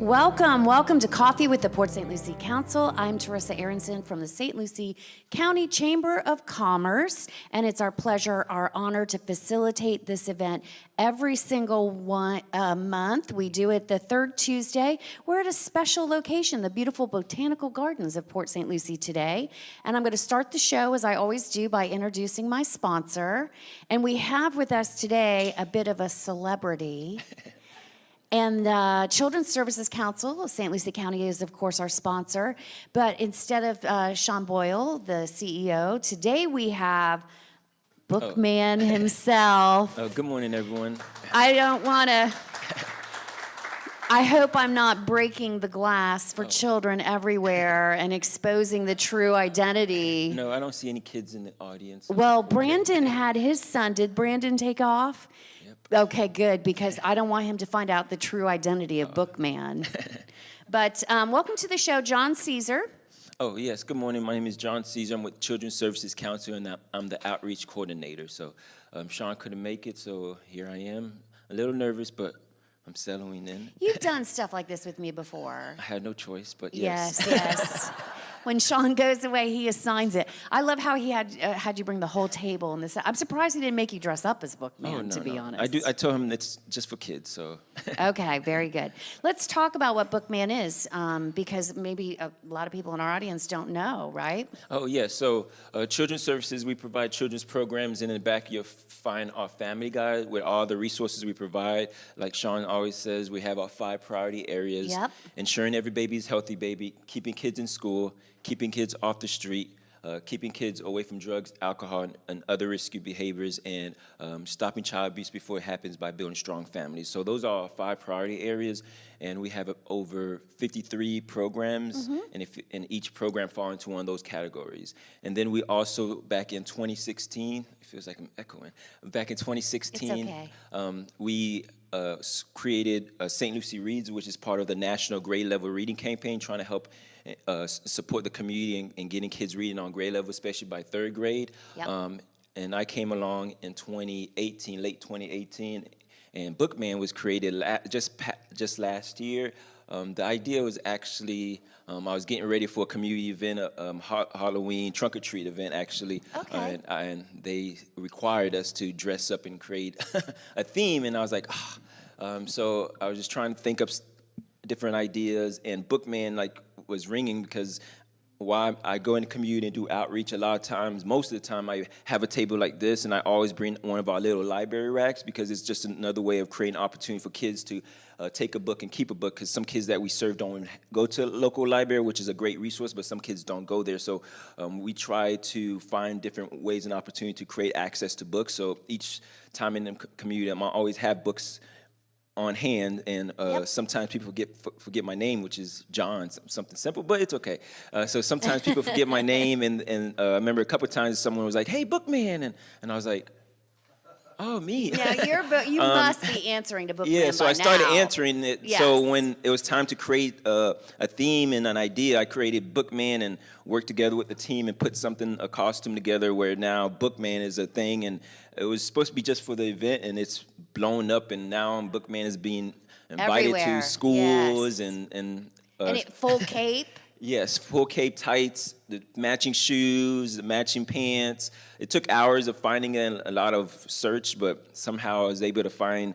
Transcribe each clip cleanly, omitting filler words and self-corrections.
Welcome to Coffee with the Port St. Lucie Council. I'm Teresa Aronson from the St. Lucie County Chamber of Commerce, and it's our pleasure, our honor to facilitate this event every single month. We do it the third Tuesday. We're at a special location, the beautiful Botanical Gardens of Port St. Lucie today, and I'm going to start the show, as I always do, by introducing my sponsor, and we have with us today a bit of a celebrity. And the Children's Services Council of St. Lucie County is, of course, our sponsor. But instead of Sean Boyle, the CEO, today we have Bookman himself. Good morning, everyone. I hope I'm not breaking the glass for children everywhere and exposing the true identity. No, I don't see any kids in the audience. Well, Brandon had his son. Did Brandon take off? Okay, good, because I don't want him to find out the true identity of Bookman. But welcome to the show, John Caesar. Oh, yes. Good morning. My name is John Caesar. I'm with Children's Services Council, and I'm the outreach coordinator. So Sean couldn't make it, so here I am. A little nervous, but I'm settling in. You've done stuff like this with me before. I had no choice, but yes. Yes. When Sean goes away, he assigns it. I love how he had you bring the whole table and this. I'm surprised he didn't make you dress up as Bookman, to be honest. I told him it's just for kids, so. Okay, very good. Let's talk about what Bookman is, because maybe a lot of people in our audience don't know, right? Oh, yeah. So Children's Services, we provide children's programs. In the back, you'll find our family guide with all the resources we provide. Like Sean always says, we have our 5 priority areas. Yep. Ensuring every baby is healthy baby, keeping kids in school, keeping kids off the street, keeping kids away from drugs, alcohol, and other risky behaviors, and stopping child abuse before it happens by building strong families. So those are our 5 priority areas, and we have over 53 programs, and each program falls into one of those categories. And then we also, back in 2016, it feels like I'm echoing, back in 2016, we created St. Lucie Reads, which is part of the National Grade Level Reading Campaign, trying to help support the community in getting kids reading on grade level, especially by 3rd grade. Yep. And I came along in 2018, late 2018, and Bookman was created just last year. The idea was actually, I was getting ready for a community event, a Halloween trunk-or-treat event, actually. Okay. And they required us to dress up and create a theme, and I was like, so I was just trying to think of different ideas, and Bookman was ringing because while I go in the community and do outreach, a lot of times, most of the time, I have a table like this, and I always bring one of our little library racks because it's just another way of creating opportunity for kids to take a book and keep a book, because some kids that we serve don't go to a local library, which is a great resource, but some kids don't go there. So we try to find different ways and opportunity to create access to books. So each time in the community, I always have books on hand, and sometimes people forget my name, which is John, something simple, but it's okay. So sometimes people forget my name, and I remember a couple of times someone was like, "Hey, Bookman," and I was like, "Oh, me." Yeah, you must be answering to Bookman. Yeah, so I started now. answering it. Yes. So when it was time to create a theme and an idea, I created Bookman and worked together with the team and put a costume together where now Bookman is a thing, and it was supposed to be just for the event, and it's blown up, and now Bookman is being invited everywhere. to schools yes. and full cape. Yes, full cape tights, the matching shoes, the matching pants. It took hours of finding a lot of search, but somehow I was able to find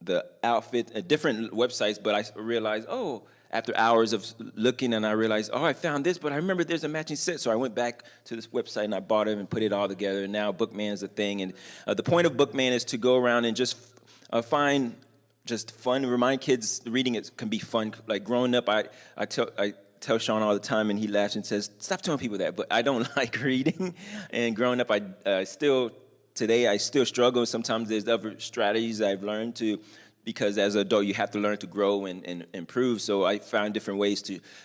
the outfit at different websites, but I realized, after hours of looking, and I realized, I found this, but I remember there's a matching set. So I went back to this website and I bought it and put it all together. And now Bookman is a thing. And the point of Bookman is to go around and just find just fun, remind kids reading it can be fun. Like growing up, I tell Sean all the time, and he laughs and says, "Stop telling people that." But I don't like reading. And growing up, today I still struggle. Sometimes there's other strategies I've learned because as an adult, you have to learn to grow and improve. So I found different ways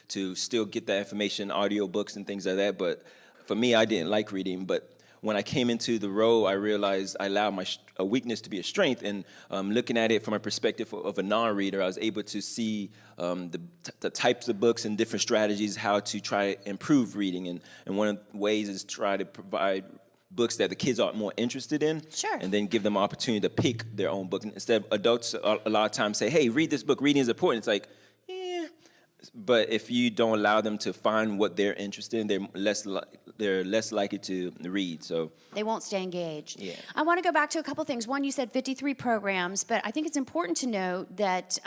to still get that information, audiobooks and things like that. But for me, I didn't like reading. But when I came into the role, I realized I allowed a weakness to be a strength. And looking at it from a perspective of a non-reader, I was able to see the types of books and different strategies, how to try to improve reading. And one of the ways is try to provide books that the kids are more interested in, sure, and then give them an opportunity to pick their own book. Instead of adults a lot of times say, "Hey, read this book. Reading is important." It's like, But if you don't allow them to find what they're interested in, they're less likely to read. So they won't stay engaged. Yeah. I want to go back to a couple things. One, you said 53 programs, but I think it's important to note that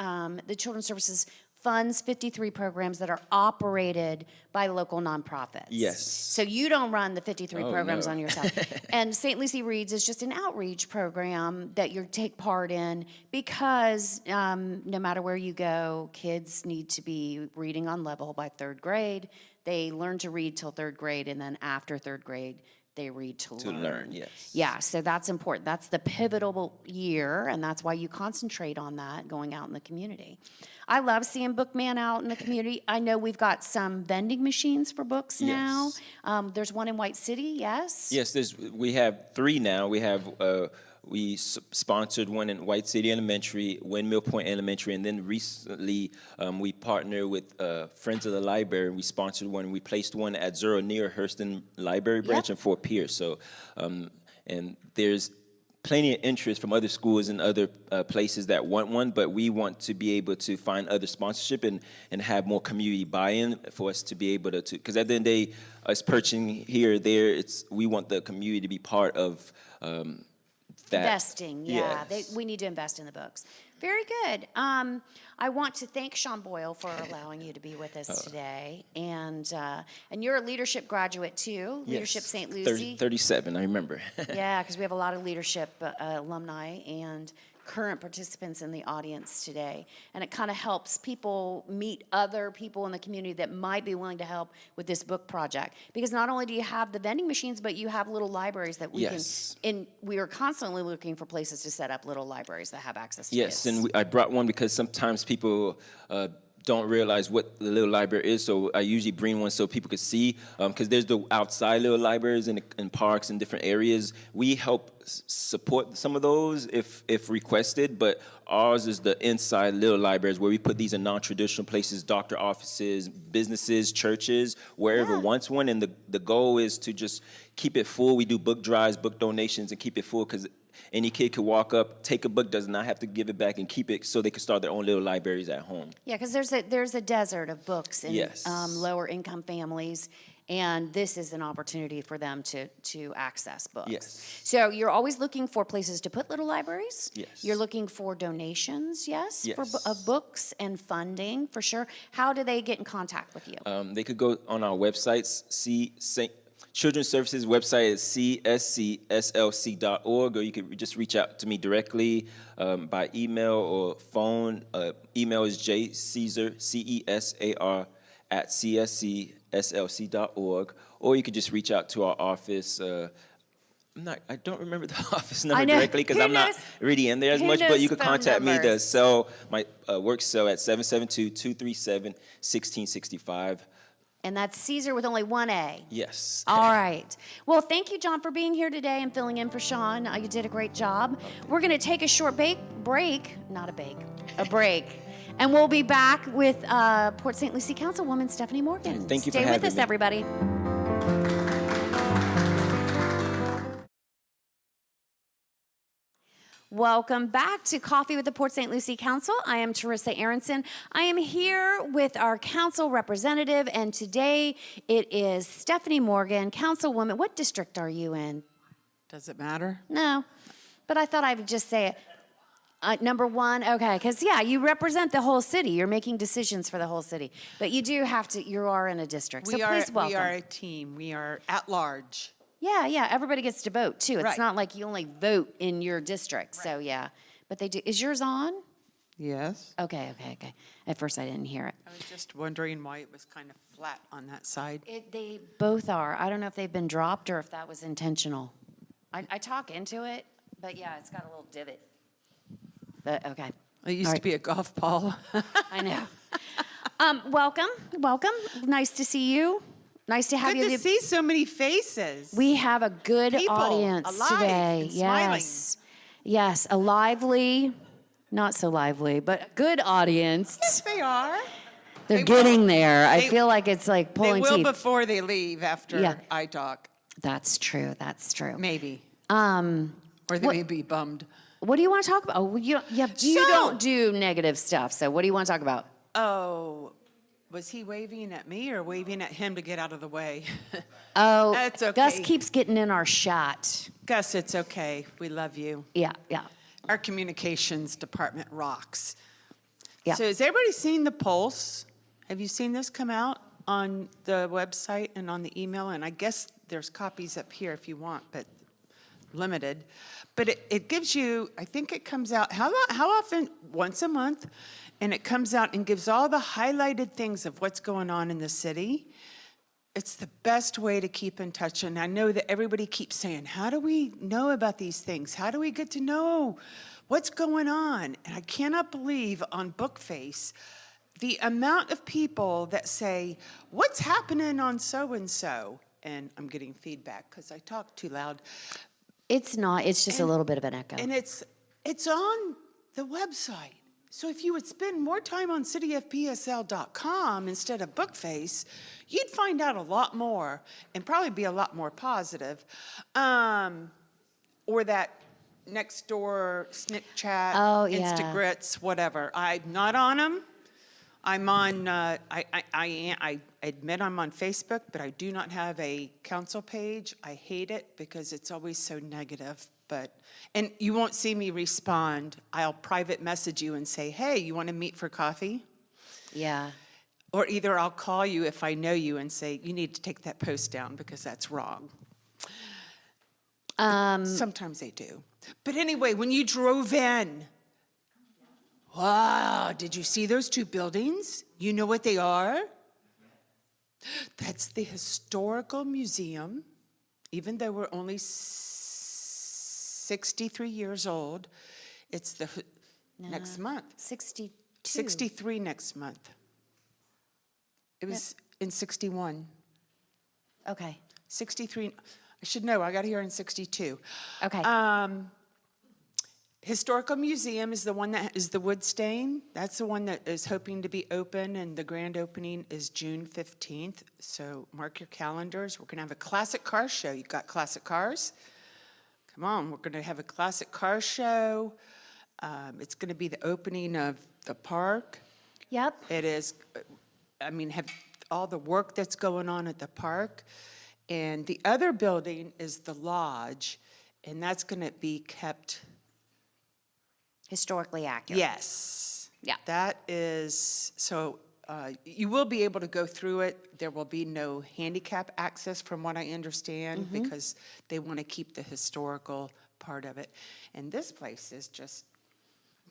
the Children's Services funds 53 programs that are operated by local nonprofits. Yes. So you don't run the 53 programs no. on yourself. And St. Lucie Reads is just an outreach program that you take part in because no matter where you go, kids need to be reading on level by 3rd grade. They learn to read till 3rd grade, and then after 3rd grade, they read to learn. Yes. Yeah, so that's important. That's the pivotal year, and that's why you concentrate on that going out in the community. I love seeing Bookman out in the community. I know we've got some vending machines for books now. Yes. There's one in White City, yes? Yes, we have 3 now. We have sponsored one in White City Elementary, Windmill Point Elementary, and then recently we partnered with Friends of the Library. We sponsored one. We placed one at Zero near Hurston Library Branch in Fort Pierce. So, and there's plenty of interest from other schools and other places that want one, but we want to be able to find other sponsorship and have more community buy-in for us to be able to, because at the end of the day, us purchasing here or there, we want the community to be part of that. Investing, yeah. Yes. We need to invest in the books. Very good. I want to thank Sean Boyle for allowing you to be with us today. And you're a leadership graduate too, Leadership Yes. St. Lucie. 37, I remember. Yeah, because we have a lot of leadership alumni and current participants in the audience today. And it kind of helps people meet other people in the community that might be willing to help with this book project. Because not only do you have the vending machines, but you have little libraries that we Yes. can, and we are constantly looking for places to set up little libraries that have access to Yes, this. and I brought one because sometimes people don't realize what the little library is, so I usually bring one so people could see, because there's the outside little libraries in parks and different areas. We help support some of those if requested, but ours is the inside little libraries where we put these in non-traditional places, doctor offices, businesses, churches, wherever wants one, and the goal is to just keep it full. We do book drives, book donations, and keep it full because any kid could walk up, take a book, does not have to give it back, and keep it so they can start their own little libraries at home. Yeah, because there's a desert of books in Yes. lower income families, and this is an opportunity for them to access books. Yes. So you're always looking for places to put little libraries. Yes. You're looking for donations, yes, Yes. of books and funding for sure. How do they get in contact with you? They could go on our websites, Children's Services website is cscslc.org, or you could just reach out to me directly by email or phone. Email is jcaesar, CESAR, at cscslc.org, or you could just reach out to our office. I don't remember the office number directly because I'm not really in there as much, but you could contact me. The cell, my work cell at 772-237-1665. And that's Caesar with only one A. Yes. All right. Well, thank you, John, for being here today and filling in for Sean. You did a great job. We're going to take a short break. And we'll be back with Port St. Lucie Councilwoman Stephanie Morgan. Thank you for Stay having with us, me. everybody. Welcome back to Coffee with the Port St. Lucie Council. I am Teresa Aronson. I am here with our council representative, and today it is Stephanie Morgan, Councilwoman. What district are you in? Does it matter? No, but I thought I would just say it. Number 1, okay, because, yeah, you represent the whole city. You're making decisions for the whole city. But you do have to, you are in a district, so please welcome. We are a team. We are at large. Yeah, everybody gets to vote, too. It's Right. not like you only vote in your district, so yeah. But they do. Is yours on? Yes. Okay. At first, I didn't hear it. I was just wondering why it was kind of flat on that side. They both are. I don't know if they've been dropped or if that was intentional. I talk into it, but yeah, it's got a little divot. But okay. It used All to be a golf ball. I know. Welcome. Nice to see you. Nice to have Good you. to see so many faces. We have a good People audience alive today. and smiling. Yes, a lively, not so lively, but a good audience. Yes, they are. They're They getting will. there. I They- feel like it's like They pulling will teeth. before they leave after Yeah. I talk. That's true. Maybe. Or they what- may be bummed. What do you want to talk about? Oh, you So- don't do negative stuff. So what do you want to talk about? Oh, Was he waving at me or waving at him to get out of the way? Oh, That's okay. Gus keeps getting in our shot. Gus, it's okay. We love you. Yeah, yeah. Our communications department rocks. Yeah. So has everybody seen the Pulse? Have you seen this come out on the website and on the email? And I guess there's copies up here if you want, but limited. But it gives you, I think it comes out, how often? Once a month. And it comes out and gives all the highlighted things of what's going on in the city. It's the best way to keep in touch. And I know that everybody keeps saying, how do we know about these things? How do we get to know what's going on? And I cannot believe on Bookface the amount of people that say, what's happening on so-and-so? And I'm getting feedback because I talk too loud. It's not. It's just a little bit of an echo. And it's on the website. So if you would spend more time on cityofpsl.com instead of Bookface, you'd find out a lot more and probably be a lot more positive. Or that next door Snick Chat, Oh, yeah. Instagrits, whatever. I'm not on them. I'm on, I admit I'm on Facebook, but I do not have a council page. I hate it because it's always so negative. And you won't see me respond. I'll private message you and say, hey, you want to meet for coffee? Yeah. Or either I'll call you if I know you and say, you need to take that post down because that's wrong. Sometimes they do. But anyway, when you drove in, wow, did you see those two buildings? You know what they are? That's the Historical Museum, even though we're only 63 years old. It's the next month. 62. 63 next month. It was in 61. Okay. 63. I should know. I got here in 62. Okay. Historical Museum is the one that is the wood stain. That's the one that is hoping to be open, and the grand opening is June 15th. So mark your calendars. We're going to have a classic car show. You got classic cars? Come on, we're going to have a classic car show. It's going to be the opening of the park. Yep. It is, have all the work that's going on at the park. And the other building is the lodge, and that's going to be kept. Historically accurate. Yes. Yeah. That is, so you will be able to go through it. There will be no handicap access from what I understand because they want to keep the historical part of it. And this place is just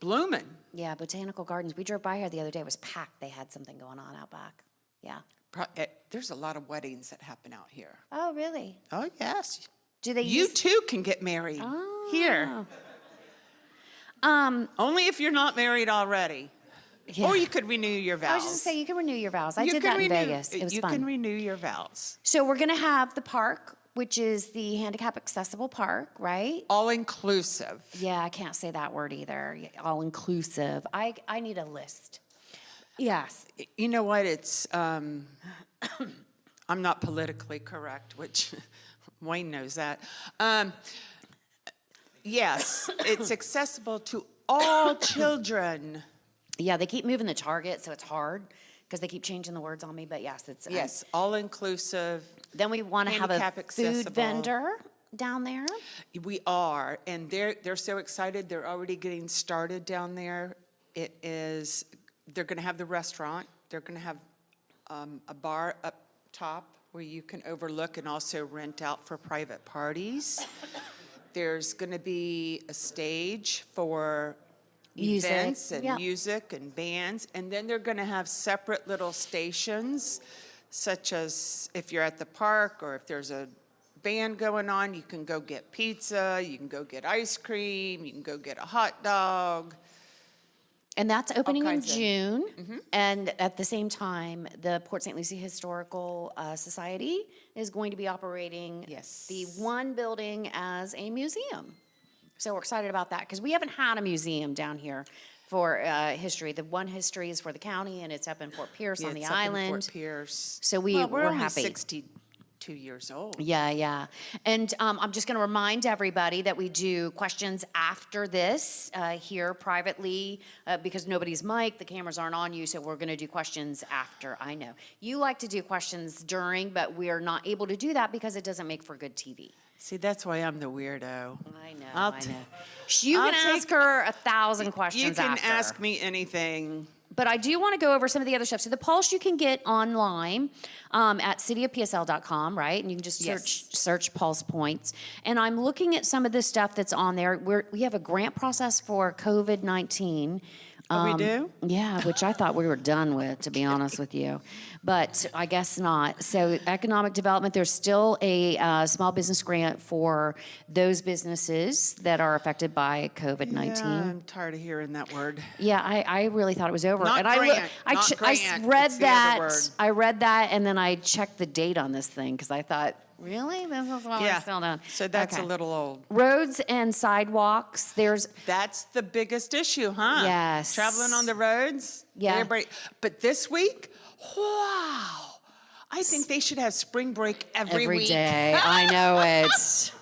blooming. Yeah, Botanical Gardens. We drove by here the other day. It was packed. They had something going on out back. Yeah. There's a lot of weddings that happen out here. Oh, really? Oh, yes. Do they You too can get married here. Only if you're not married already. Yeah. Or you could renew your vows. I was just going to say, you can renew your vows. I You did can that in renew- Vegas. It was you fun. can renew your vows. So we're going to have the park, which is the handicap accessible park, right? All inclusive. Yeah, I can't say that word either. All inclusive. I need a list. Yes. You know what? It's, I'm not politically correct, which Wayne knows that. Yes, it's accessible to all children. Yeah, they keep moving the target, so it's hard because they keep changing the words on me. But yes, it's Yes, all inclusive. Then we want to have a handicap food accessible. vendor down there. We are, and they're so excited. They're already getting started down there. They're going to have the restaurant. They're going to have a bar up top where you can overlook and also rent out for private parties. There's going to be a stage for Music, events and yeah. music and bands, and then they're going to have separate little stations, such as if you're at the park or if there's a band going on, you can go get pizza, you can go get ice cream, you can go get a hot dog. And that's opening in kinds of- June. And at the same time, the Port St. Lucie Historical Society is going to be operating Yes. the one building as a museum. So we're excited about that because we haven't had a museum down here for history. The one history is for the county, and it's up in Fort Pierce on the It's up in island. Fort Pierce. So Well, we're we're only happy. 62 2 years old. Yeah, yeah. And I'm just going to remind everybody that we do questions after this here privately because nobody's mic, the cameras aren't on you, so we're going to do questions after. I know. You like to do questions during, but we're not able to do that because it doesn't make for good TV. See, that's why I'm the weirdo. I know, I'll I t- know. You I'll can ask take- her 1,000 questions You can after. ask me anything. But I do want to go over some of the other stuff. So the pulse you can get online at cityofpsl.com, right? And you can just search pulse points. And I'm looking at some of the stuff that's on there. We have a grant process for COVID-19. We do? Yeah, which I thought we were done with, to be honest with you. But I guess not. So economic development, there's still a small business grant for those businesses that are affected by COVID-19. Yeah, I'm tired of hearing that word. Yeah, I really thought it was over. Not and grant, I not grant, read it's the other word. I read that, and then I checked the date on this thing because I thought, really, this is what we're still doing. So that's Okay. a little old. Roads and sidewalks. That's the biggest issue, huh? Yes. Traveling on the roads. Yeah. Everybody. But this week, wow. I think they should have spring break every week. day. I know it.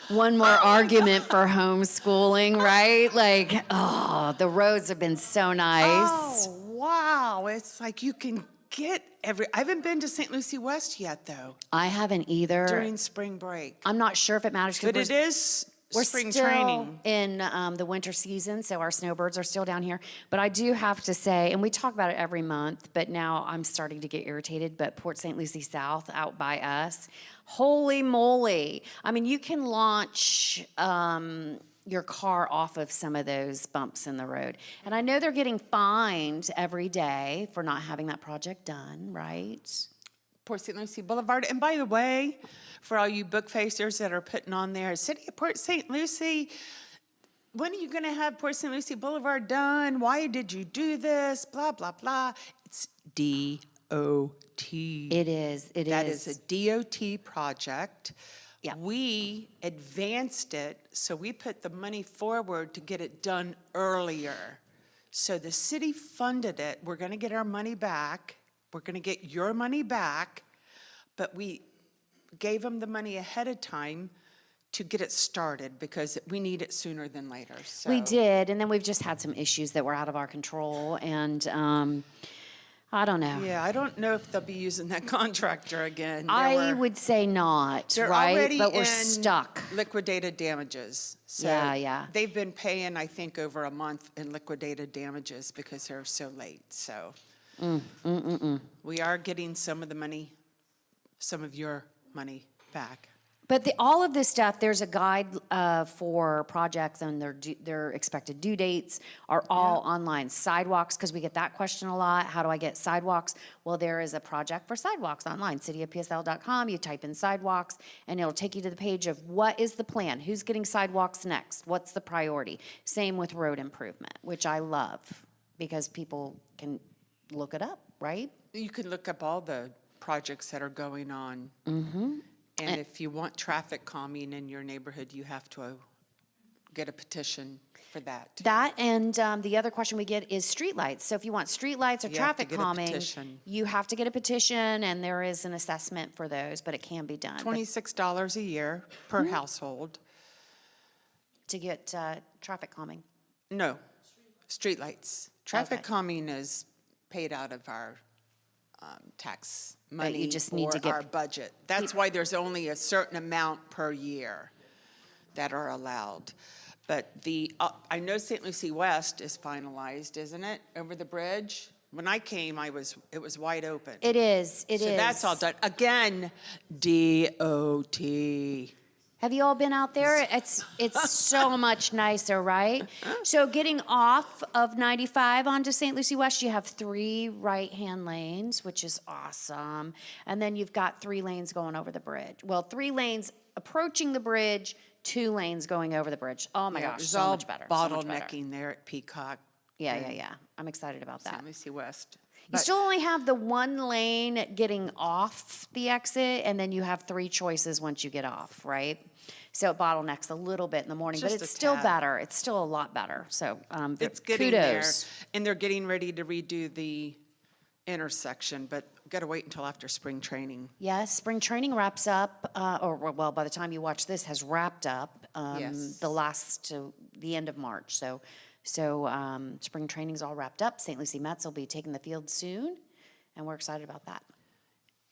One more argument for homeschooling, right? Like, oh, the roads have been so nice. Oh, wow. It's like you can get I haven't been to St. Lucie West yet, though, I haven't either. during spring break. I'm not sure if it matters But because it is we're spring still training. in the winter season, so our snowbirds are still down here. But I do have to say, and we talk about it every month, but now I'm starting to get irritated, but Port St. Lucie South out by us, holy moly. I mean, you can launch your car off of some of those bumps in the road. And I know they're getting fined every day for not having that project done, right? Port St. Lucie Boulevard. And by the way, for all you book facers that are putting on there, City of Port St. Lucie, when are you going to have Port St. Lucie Boulevard done? Why did you do this? Blah, blah, blah. It's DOT. It is. That is a DOT project. Yeah. We advanced it, so we put the money forward to get it done earlier. So the city funded it. We're going to get our money back. We're going to get your money back, but we gave them the money ahead of time to get it started because we need it sooner than later. So. We did, and then we've just had some issues that were out of our control, and I don't know. Yeah, I don't know if they'll be using that contractor again. I would say not, They're right? already But we're in stuck. liquidated damages. So Yeah. they've been paying, I think, over a month in liquidated damages because they're so late. So we are getting some of the money, some of your money back. But all of this stuff, there's a guide for projects and their expected due dates are all online. Sidewalks, because we get that question a lot. How do I get sidewalks? Well, there is a project for sidewalks online, cityofpsl.com. You type in sidewalks, and it'll take you to the page of what is the plan? Who's getting sidewalks next? What's the priority? Same with road improvement, which I love because people can look it up, right? You can look up all the projects that are going on. Mm-hmm. And if you want traffic calming in your neighborhood, you have to get a petition for that. That and the other question we get is streetlights. So if you want streetlights or You have to traffic get a calming, petition. you have to get a petition, and there is an assessment for those, but it can be done. But $26 a year per household. to get traffic calming. No, streetlights. Traffic calming is paid out of our tax money you just need to get our budget. That's why there's only a certain amount per year that are allowed. But I know St. Lucie West is finalized, isn't it, over the bridge? When I came, it was wide open. It is. So that's all done. Again, DOT. Have you all been out there? It's so much nicer, right? So getting off of 95 onto St. Lucie West, you have 3 right-hand lanes, which is awesome. And then you've got 3 lanes going over the bridge. Well, 3 lanes approaching the bridge, 2 lanes going over the bridge. Oh my gosh, so much better. So much better. Bottlenecking there at Peacock. Yeah. I'm excited about that. St. Lucie West. You still only have the 1 lane getting off the exit, and then you have 3 choices once you get off, right? So it bottlenecks a little bit in the morning, but Just it's a still tad. better. It's still a lot better. So It's getting there, kudos. and they're getting ready to redo the intersection, but got to wait until after spring training. Yes, spring training wraps up, well, by the time you watch this, has wrapped up. Yes. The end of March. So spring training's all wrapped up. St. Lucie Mets will be taking the field soon, and we're excited about that.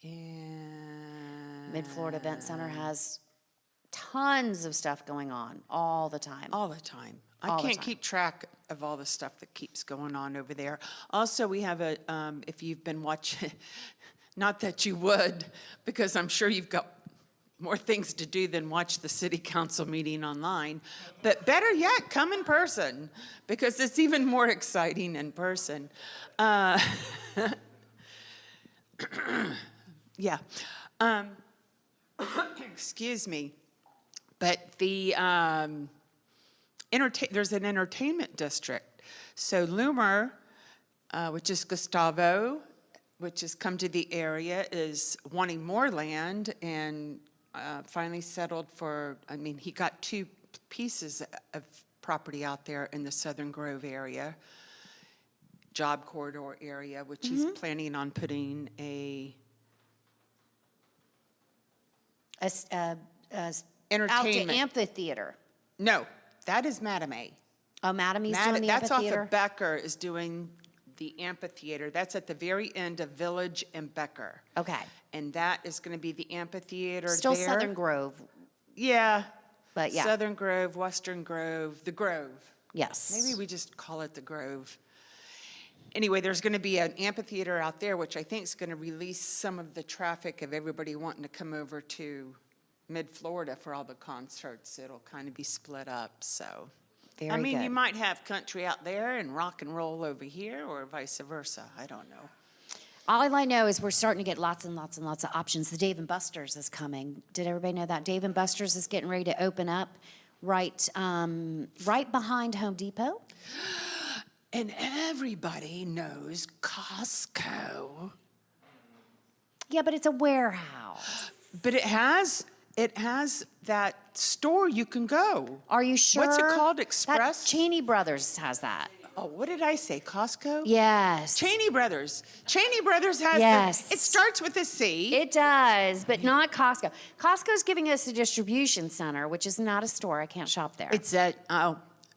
And Mid-Florida Event Center has tons of stuff going on all the time. all the time. All I the can't time. keep track of all the stuff that keeps going on over there. Also, we have if you've been watching, not that you would, because I'm sure you've got more things to do than watch the city council meeting online, but better yet, come in person, because it's even more exciting in person. Yeah. Excuse me. But the there's an entertainment district. So Loomer, which is Gustavo, which has come to the area, is wanting more land and finally settled for, he got 2 pieces of property out there in the Southern Grove area, job corridor area, which he's planning on putting Out entertainment. to amphitheater. No, that is Madame A. Oh, Madam E's doing the That's off amphitheater? of Becker is doing the amphitheater. That's at the very end of Village and Becker. Okay. And that is going to be the amphitheater there. Still Southern Grove, Yeah. but yeah. Southern Grove, Western Grove, the Grove. Yes. Maybe we just call it the Grove. Anyway, there's going to be an amphitheater out there, which I think is going to release some of the traffic of everybody wanting to come over to mid-Florida for all the concerts. It'll kind of be split up, so. Very You good. might have country out there and rock and roll over here, or vice versa. I don't know. All I know is we're starting to get lots and lots and lots of options. The Dave & Buster's is coming. Did everybody know that? Dave & Buster's is getting ready to open up right behind Home Depot. And everybody knows Costco. Yeah, but it's a warehouse. But it has that store you can go. Are you sure? What's it called? Express? That Cheney Brothers has that. Oh, what did I say? Costco? Yes. Cheney Brothers. Cheney Brothers has Yes. it starts with a C. It does, but not Costco. Costco's giving us a distribution center, which is not a store. I can't shop there. It's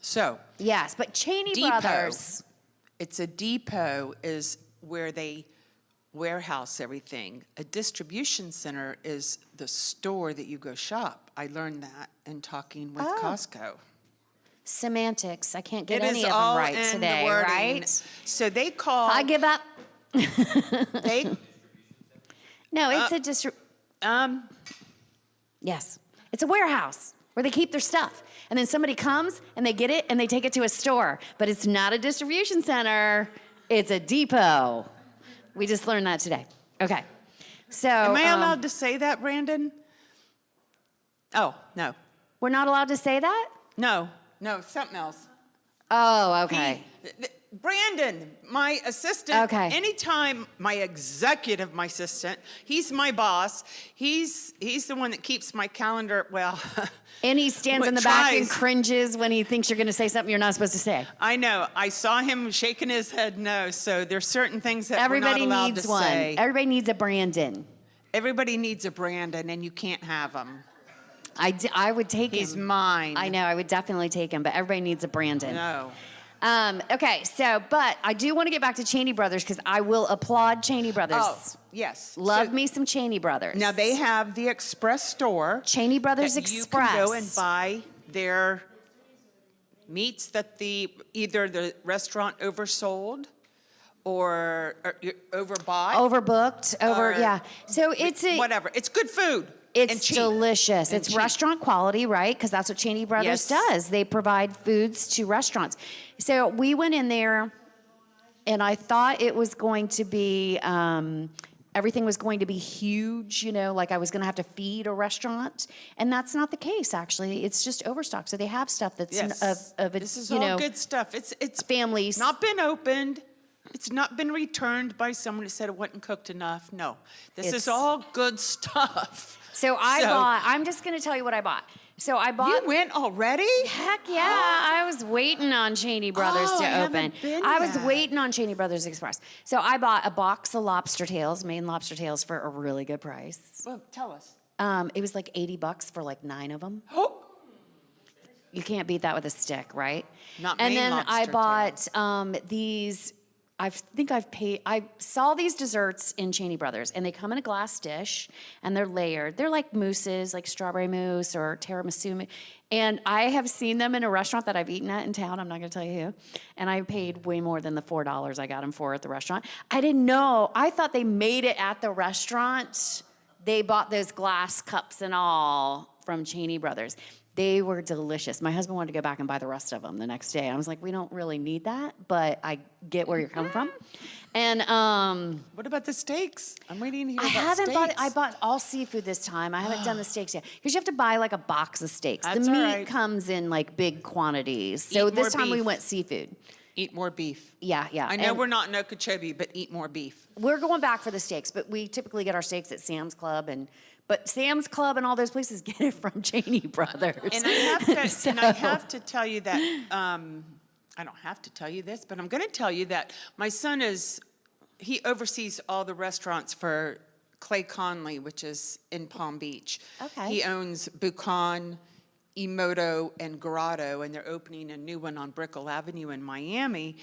so Yes, but Cheney Depot. Brothers. It's a depot is where they warehouse everything. A distribution center is the store that you go shop. I learned that in talking with Costco. Semantics. I can't get It any is of them all right in today, the wording. right? So they call. I give up. They No, it's yes. It's a warehouse where they keep their stuff. And then somebody comes and they get it and they take it to a store. But it's not a distribution center. It's a depot. We just learned that today. Okay. So Am I allowed to say that, Brandon? Oh, no. we're not allowed to say that? No, something else. Oh, okay. Brandon, my assistant, Okay. anytime my assistant, he's my boss. He's the one that keeps my calendar, well. And he stands in the back and cringes when he thinks you're going to say something you're not supposed to say. I know. I saw him shaking his head no, so there's certain things that Everybody we're not allowed needs to one. say. Everybody needs a Brandon. Everybody needs a Brandon, and you can't have him. I would take him. He's mine. I know, I would definitely take him, but everybody needs a Brandon. No. Okay, so, but I do want to get back to Cheney Brothers because I will applaud Cheney Brothers. Oh, yes. Love So- me some Cheney Brothers. Now, they have the Express store. Cheney Brothers that Express. You can go and buy their meats that either the restaurant oversold or overbought. Overbooked, or yeah. So it's whatever. It's good food. It's and cheap. delicious. And It's cheap. restaurant quality, right? Because that's what Cheney Brothers Yes. does. They provide foods to restaurants. So we went in there, and I thought it was going to be, everything was going to be huge, like I was going to have to feed a restaurant. And that's not the case, actually. It's just overstock. So they have stuff that's Yes. of This is all good stuff. It's families. not been opened. It's not been returned by someone who said it wasn't cooked enough. No, this is It's- all good stuff. So I'm just going to tell you what I bought. So I bought. You went already? Heck yeah, I was waiting on Cheney Brothers Oh, to I open. haven't been I was yet. waiting on Cheney Brothers Express. So I bought a box of lobster tails, Maine lobster tails, for a really good price. Well, tell us. It was like $80 for like 9 of them. Oh, You can't beat that with a stick, right? Not And Maine then I lobster bought these. I saw these desserts in Cheney Brothers, and they come in a glass dish, and they're layered. They're like mousses, like strawberry mousse or tiramisu. And I have seen them in a restaurant that I've eaten at in town. I'm not going to tell you who. And I paid way more than the $4 I got them for at the restaurant. I didn't know. I thought they made it at the restaurant. They bought those glass cups and all from Cheney Brothers. They were delicious. My husband wanted to go back and buy the rest of them the next day. I was like, we don't really need that, but I get where you're coming from. And what about the steaks? I'm waiting to hear I about haven't steaks. bought it. I bought all seafood this time. I haven't done the steaks yet because you have to buy like a box of steaks. That's the all meat right. comes in like big quantities. So Eat more this time we beef. went seafood. Eat more beef. Yeah. I know And we're not in Okeechobee, but eat more beef. we're going back for the steaks, but we typically get our steaks at Sam's Club but Sam's Club and all those places get it from Cheney Brothers. And I have to tell you that, I don't have to tell you this, but I'm going to tell you that my son he oversees all the restaurants for Clay Conley, which is in Palm Beach. Okay. He owns Buchan, Emoto, and Grotto, and they're opening a new one on Brickell Avenue in Miami.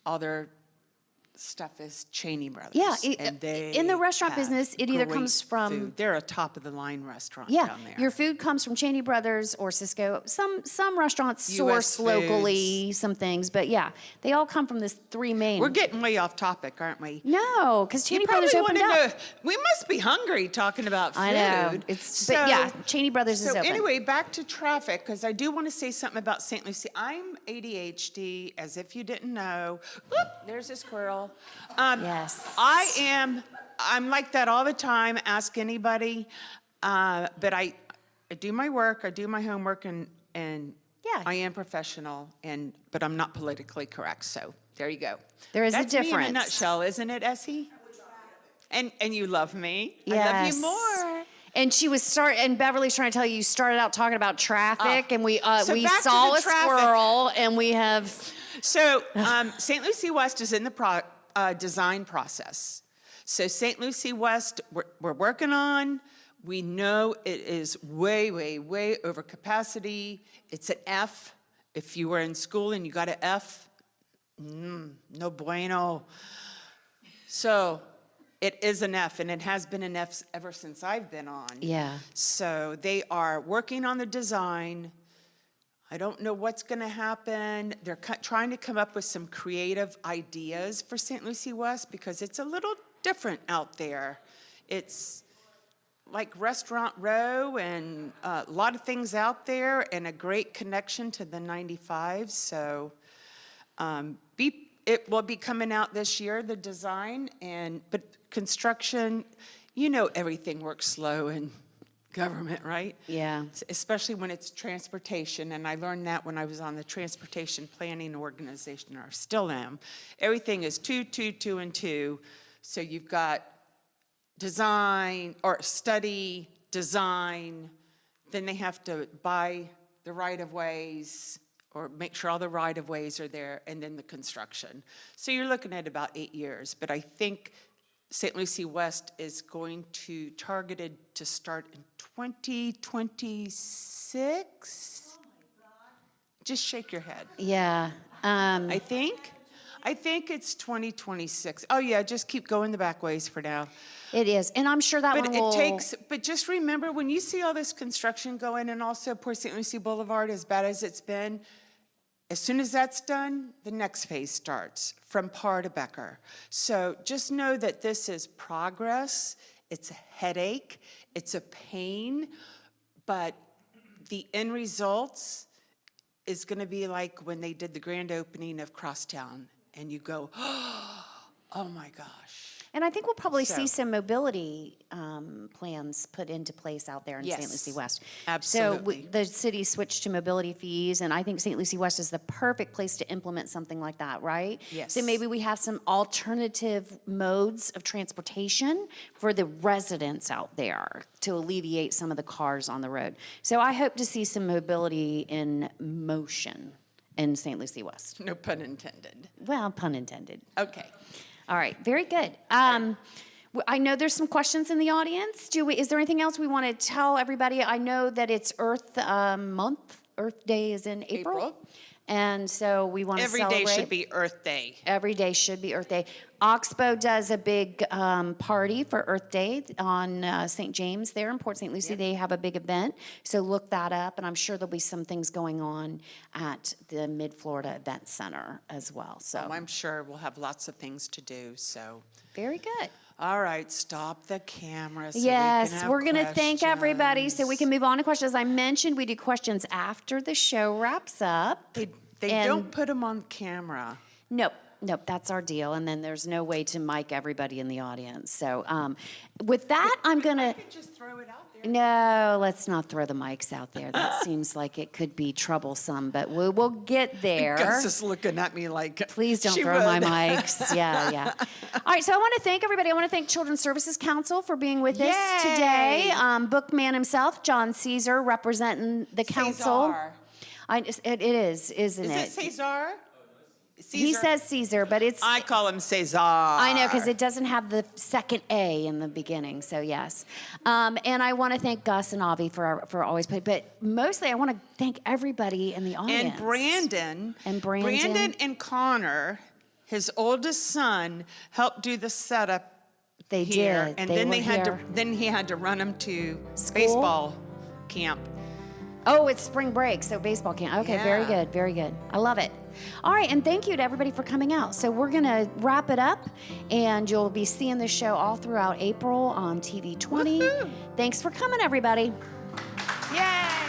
All their stuff is Cheney Brothers. Yeah, and they in the restaurant have business, it either great comes from- food. They're a top-of-the-line restaurant Yeah, down there. your food comes from Cheney Brothers or Cisco. Some restaurants US source locally some things, but yeah, they all come from this three main. We're getting way off topic, aren't we? No, because Cheney You Brothers probably opened wanna up. know. We must be hungry talking about food. I know. But yeah, Cheney Brothers is So open. anyway, back to traffic, because I do want to say something about St. Lucie. I'm ADHD, as if you didn't know. Whoop, there's a squirrel. Yes. I'm like that all the time. Ask anybody. But I do my work, I do my homework, and Yeah. I am professional, but I'm not politically correct. So there you go. There is a That's me in difference. a nutshell, isn't it, Essie? And you love me. Yes. I love you more. And and Beverly's trying to tell you started out talking about traffic, and we So we back to saw the a traffic. squirrel, and we have. So St. Lucie West is in the design process. So St. Lucie West, we're working on. We know it is way, way, way over capacity. It's an F. If you were in school and you got an F, no bueno. So it is an F, and it has been an F ever since I've been on. Yeah. So they are working on the design. I don't know what's going to happen. They're trying to come up with some creative ideas for St. Lucie West because it's a little different out there. It's like Restaurant Row and a lot of things out there and a great connection to the 95. So it will be coming out this year, the design, but construction, everything works slow in government, right? Yeah. Especially when it's transportation, and I learned that when I was on the transportation planning organization, or still am. Everything is 2, 2, 2, and 2. So you've got design or study, design, then they have to buy the right-of-ways or make sure all the right-of-ways are there, and then the construction. So you're looking at about 8 years, but I think St. Lucie West is targeted to start in 2026? Just shake your head. Yeah. I think it's 2026. Oh yeah, just keep going the back ways for now. It is, and I'm sure that But one it will. but just remember, when you see all this construction going, and also Port St. Lucie Boulevard, as bad as it's been, as soon as that's done, the next phase starts from Parr to Becker. So just know that this is progress. It's a headache. It's a pain. But the end results is going to be like when they did the grand opening of Crosstown. And you go, oh my gosh. And I think we'll probably So- see some mobility plans put into place out there in Yes, St. Lucie West. absolutely. So the city switched to mobility fees, and I think St. Lucie West is the perfect place to implement something like that, right? Yes. So maybe we have some alternative modes of transportation for the residents out there to alleviate some of the cars on the road. So I hope to see some mobility in motion in St. Lucie West. No pun intended. Well, pun intended. Okay. All right, very good. I know there's some questions in the audience. Is there anything else we want to tell everybody? I know that it's Earth Month. Earth Day is in April. And so we want to Every celebrate. day should be Earth Day. Every day should be Earth Day. Oxbow does a big party for Earth Day on St. James there in Port St. Lucie. They have a big event. So look that up, and I'm sure there'll be some things going on at the Mid-Florida Event Center as well. So I'm sure we'll have lots of things to do, so. very good. All right, stop the camera so Yes, we can have we're going to thank everybody so we questions. can move on to questions. As I mentioned, we do questions after the show wraps up. They And- don't put them on camera. Nope, that's our deal. And then there's no way to mic everybody in the audience. So with that, I'm going I to... could just throw it out there. No, let's not throw the mics out there. That seems like it could be troublesome, but we'll get there. Gus is looking at me like, Please don't she throw my would. mics. Yeah. All right, so I want to thank everybody. I want to thank Children's Services Council for being with us Yay! today. Bookman himself, John Caesar, representing the council. Cesar. It is, isn't Is it? it Cesar? He Caesar? says Caesar, but it's... I call him Cesar. I know, because it doesn't have the second A in the beginning, so yes. And I want to thank Gus and Avi for always playing, but mostly I want to thank everybody in the audience. And Brandon. And Brandon. Brandon and Connor, his oldest son, helped do the setup They here. did. And They then were they had here. then he had to run him to School? baseball camp. Oh, it's spring break, so baseball camp. Okay, very Yeah. good, very good. I love it. All right, and thank you to everybody for coming out. So we're going to wrap it up, and you'll be seeing the show all throughout April on TV 20. Woohoo! Thanks for coming, everybody. Yay!